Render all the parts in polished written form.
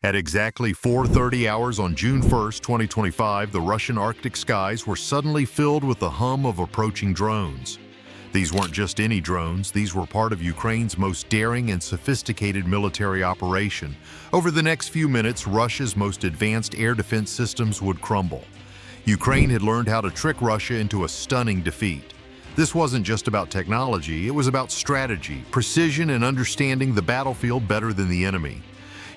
At exactly 4:30 hours on June 1st, 2025, the Russian Arctic skies were suddenly filled with the hum of approaching drones. These weren't just any drones, these were part of Ukraine's most daring and sophisticated military operation. Over the next few minutes, Russia's most advanced air defense systems would crumble. Ukraine had learned how to trick Russia into a stunning defeat. This wasn't just about technology, it was about strategy, precision, and understanding the battlefield better than the enemy.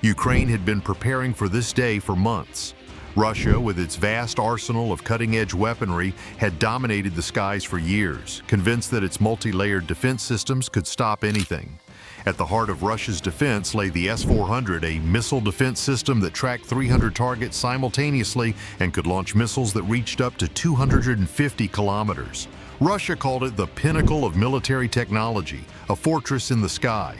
Ukraine had been preparing for this day for months. Russia, with its vast arsenal of cutting-edge weaponry, had dominated the skies for years, convinced that its multi-layered defense systems could stop anything. At the heart of Russia's defense lay the S-400, a missile defense system that tracked 300 targets simultaneously and could launch missiles that reached up to 250 kilometers. Russia called it the pinnacle of military technology, a fortress in the sky.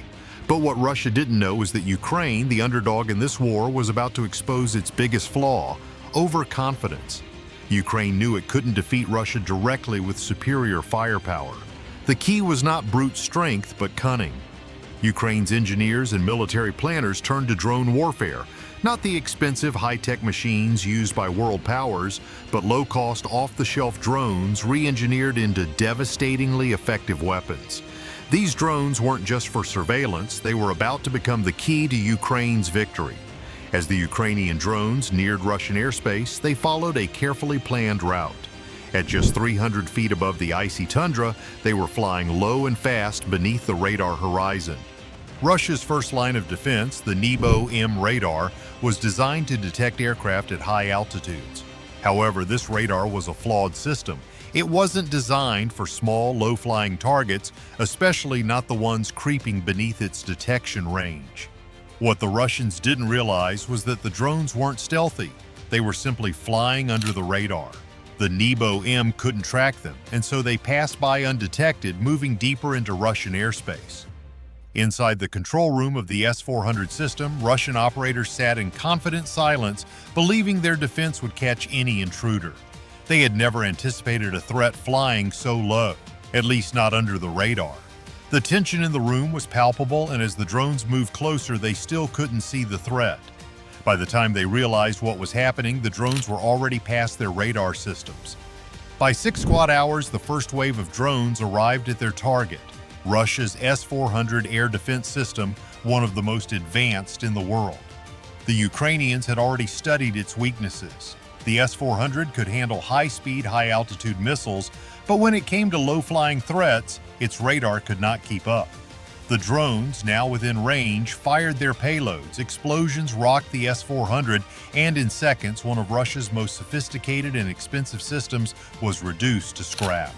But what Russia didn't know was that Ukraine, the underdog in this war, was about to expose its biggest flaw: overconfidence. Ukraine knew it couldn't defeat Russia directly with superior firepower. The key was not brute strength, but cunning. Ukraine's engineers and military planners turned to drone warfare, not the expensive high-tech machines used by world powers, but low-cost, off-the-shelf drones re-engineered into devastatingly effective weapons. These drones weren't just for surveillance, they were about to become the key to Ukraine's victory. As the Ukrainian drones neared Russian airspace, they followed a carefully planned route. At just 300 feet above the icy tundra, they were flying low and fast beneath the radar horizon. Russia's first line of defense, the Nebo-M radar, was designed to detect aircraft at high altitudes. However, this radar was a flawed system. It wasn't designed for small, low-flying targets, especially not the ones creeping beneath its detection range. What the Russians didn't realize was that the drones weren't stealthy. They were simply flying under the radar. The Nebo-M couldn't track them, and so they passed by undetected, moving deeper into Russian airspace. Inside the control room of the S-400 system, Russian operators sat in confident silence, believing their defense would catch any intruder. They had never anticipated a threat flying so low, at least not under the radar. The tension in the room was palpable, and as the drones moved closer, they still couldn't see the threat. By the time they realized what was happening, the drones were already past their radar systems. By 6 squad hours, the first wave of drones arrived at their target, Russia's S-400 air defense system, one of the most advanced in the world. The Ukrainians had already studied its weaknesses. The S-400 could handle high-speed, high-altitude missiles, but when it came to low-flying threats, its radar could not keep up. The drones, now within range, fired their payloads. Explosions rocked the S-400, and in seconds, one of Russia's most sophisticated and expensive systems was reduced to scrap.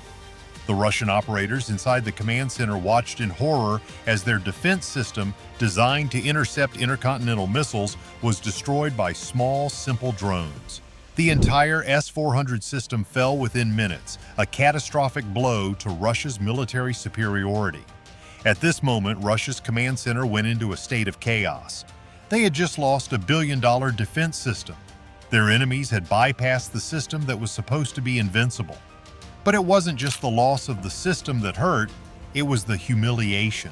The Russian operators inside the command center watched in horror as their defense system, designed to intercept intercontinental missiles, was destroyed by small, simple drones. The entire S-400 system fell within minutes, a catastrophic blow to Russia's military superiority. At this moment, Russia's command center went into a state of chaos. They had just lost $1 billion defense system. Their enemies had bypassed the system that was supposed to be invincible. But it wasn't just the loss of the system that hurt, it was the humiliation.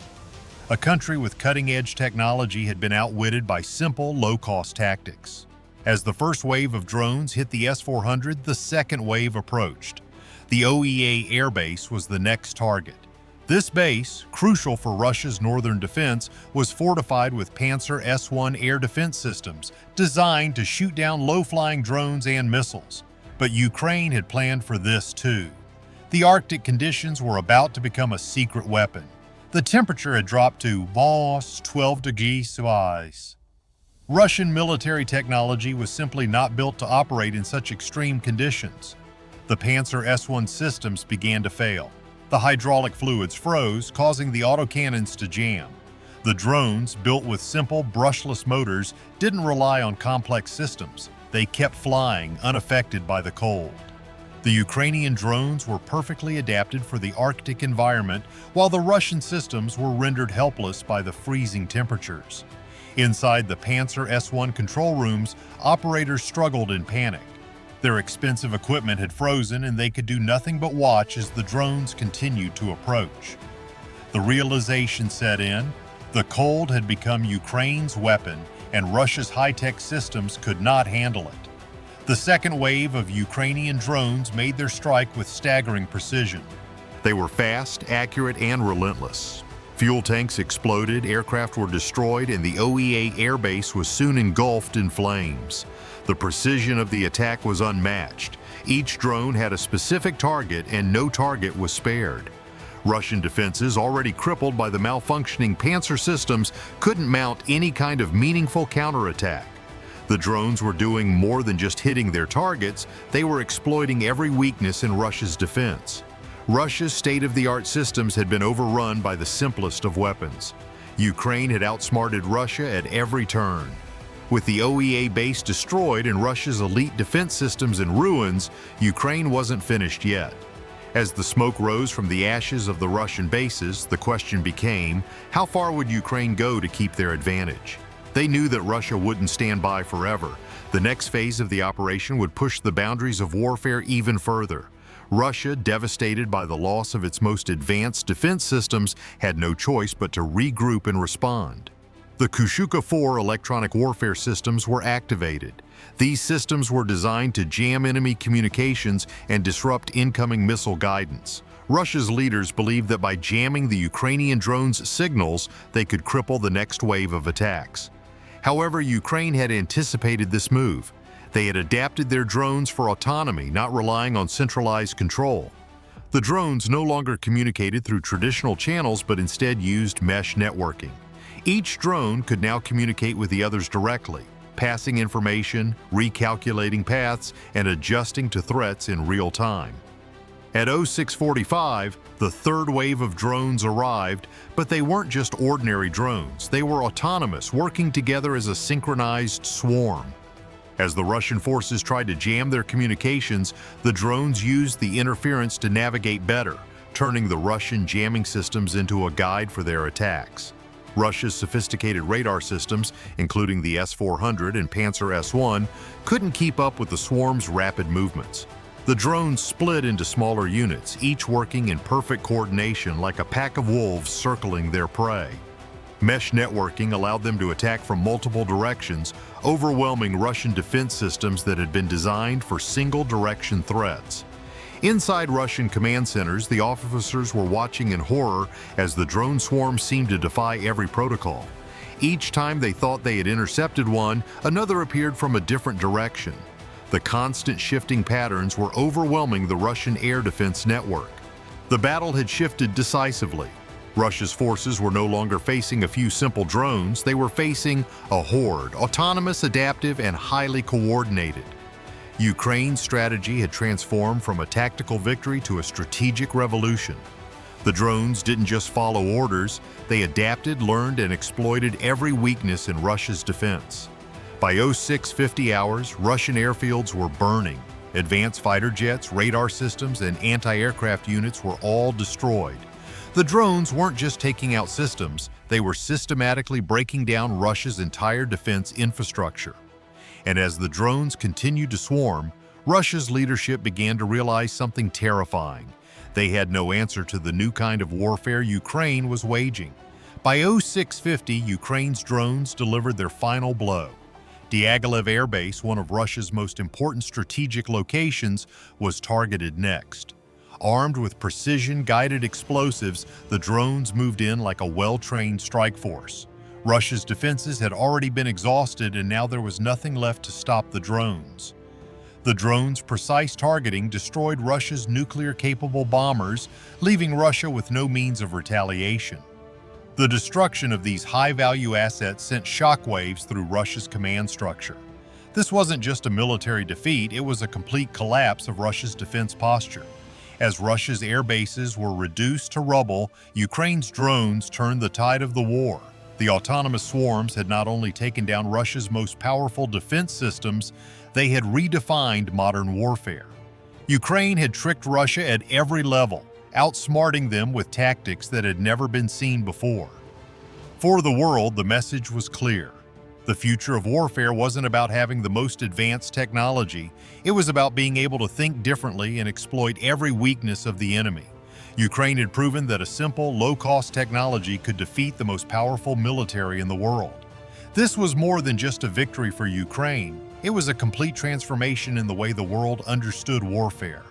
A country with cutting-edge technology had been outwitted by simple, low-cost tactics. As the first wave of drones hit the S-400, the second wave approached. The OEA air base was the next target. This base, crucial for Russia's northern defense, was fortified with Panzer S-1 air defense systems, designed to shoot down low-flying drones and missiles. But Ukraine had planned for this too. The Arctic conditions were about to become a secret weapon. The temperature had dropped to -12 degrees Celsius. Russian military technology was simply not built to operate in such extreme conditions. The Panzer S-1 systems began to fail. The hydraulic fluids froze, causing the autocannons to jam. The drones, built with simple, brushless motors, didn't rely on complex systems. They kept flying, unaffected by the cold. The Ukrainian drones were perfectly adapted for the Arctic environment, while the Russian systems were rendered helpless by the freezing temperatures. Inside the Panzer S-1 control rooms, operators struggled in panic. Their expensive equipment had frozen, and they could do nothing but watch as the drones continued to approach. The realization set in: the cold had become Ukraine's weapon, and Russia's high-tech systems could not handle it. The second wave of Ukrainian drones made their strike with staggering precision. They were fast, accurate, and relentless. Fuel tanks exploded, aircraft were destroyed, and the OEA airbase was soon engulfed in flames. The precision of the attack was unmatched. Each drone had a specific target, and no target was spared. Russian defenses, already crippled by the malfunctioning Panzer systems, couldn't mount any kind of meaningful counterattack. The drones were doing more than just hitting their targets, they were exploiting every weakness in Russia's defense. Russia's state-of-the-art systems had been overrun by the simplest of weapons. Ukraine had outsmarted Russia at every turn. With the OEA base destroyed and Russia's elite defense systems in ruins, Ukraine wasn't finished yet. As the smoke rose from the ashes of the Russian bases, the question became, how far would Ukraine go to keep their advantage? They knew that Russia wouldn't stand by forever. The next phase of the operation would push the boundaries of warfare even further. Russia, devastated by the loss of its most advanced defense systems, had no choice but to regroup and respond. The Kushuka-4 electronic warfare systems were activated. These systems were designed to jam enemy communications and disrupt incoming missile guidance. Russia's leaders believed that by jamming the Ukrainian drones' signals, they could cripple the next wave of attacks. However, Ukraine had anticipated this move. They had adapted their drones for autonomy, not relying on centralized control. The drones no longer communicated through traditional channels but instead used mesh networking. Each drone could now communicate with the others directly, passing information, recalculating paths, and adjusting to threats in real time. At 0645, the third wave of drones arrived, but they weren't just ordinary drones. They were autonomous, working together as a synchronized swarm. As the Russian forces tried to jam their communications, the drones used the interference to navigate better, turning the Russian jamming systems into a guide for their attacks. Russia's sophisticated radar systems, including the S-400 and Panzer S-1, couldn't keep up with the swarm's rapid movements. The drones split into smaller units, each working in perfect coordination like a pack of wolves circling their prey. Mesh networking allowed them to attack from multiple directions, overwhelming Russian defense systems that had been designed for single-direction threats. Inside Russian command centers, the officers were watching in horror as the drone swarm seemed to defy every protocol. Each time they thought they had intercepted one, another appeared from a different direction. The constant shifting patterns were overwhelming the Russian air defense network. The battle had shifted decisively. Russia's forces were no longer facing a few simple drones, they were facing a horde, autonomous, adaptive, and highly coordinated. Ukraine's strategy had transformed from a tactical victory to a strategic revolution. The drones didn't just follow orders, they adapted, learned, and exploited every weakness in Russia's defense. By 0650 hours, Russian airfields were burning. Advanced fighter jets, radar systems, and anti-aircraft units were all destroyed. The drones weren't just taking out systems, they were systematically breaking down Russia's entire defense infrastructure. And as the drones continued to swarm, Russia's leadership began to realize something terrifying. They had no answer to the new kind of warfare Ukraine was waging. By 0650, Ukraine's drones delivered their final blow. Diaghilev Air Base, one of Russia's most important strategic locations, was targeted next. Armed with precision-guided explosives, the drones moved in like a well-trained strike force. Russia's defenses had already been exhausted, and now there was nothing left to stop the drones. The drones' precise targeting destroyed Russia's nuclear-capable bombers, leaving Russia with no means of retaliation. The destruction of these high-value assets sent shockwaves through Russia's command structure. This wasn't just a military defeat, it was a complete collapse of Russia's defense posture. As Russia's air bases were reduced to rubble, Ukraine's drones turned the tide of the war. The autonomous swarms had not only taken down Russia's most powerful defense systems, they had redefined modern warfare. Ukraine had tricked Russia at every level, outsmarting them with tactics that had never been seen before. For the world, the message was clear. The future of warfare wasn't about having the most advanced technology, it was about being able to think differently and exploit every weakness of the enemy. Ukraine had proven that a simple, low-cost technology could defeat the most powerful military in the world. This was more than just a victory for Ukraine. It was a complete transformation in the way the world understood warfare.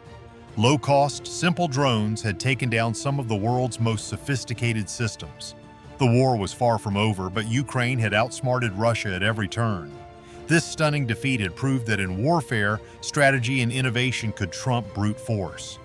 Low-cost, simple drones had taken down some of the world's most sophisticated systems. The war was far from over, but Ukraine had outsmarted Russia at every turn. This stunning defeat had proved that in warfare, strategy and innovation could trump brute force.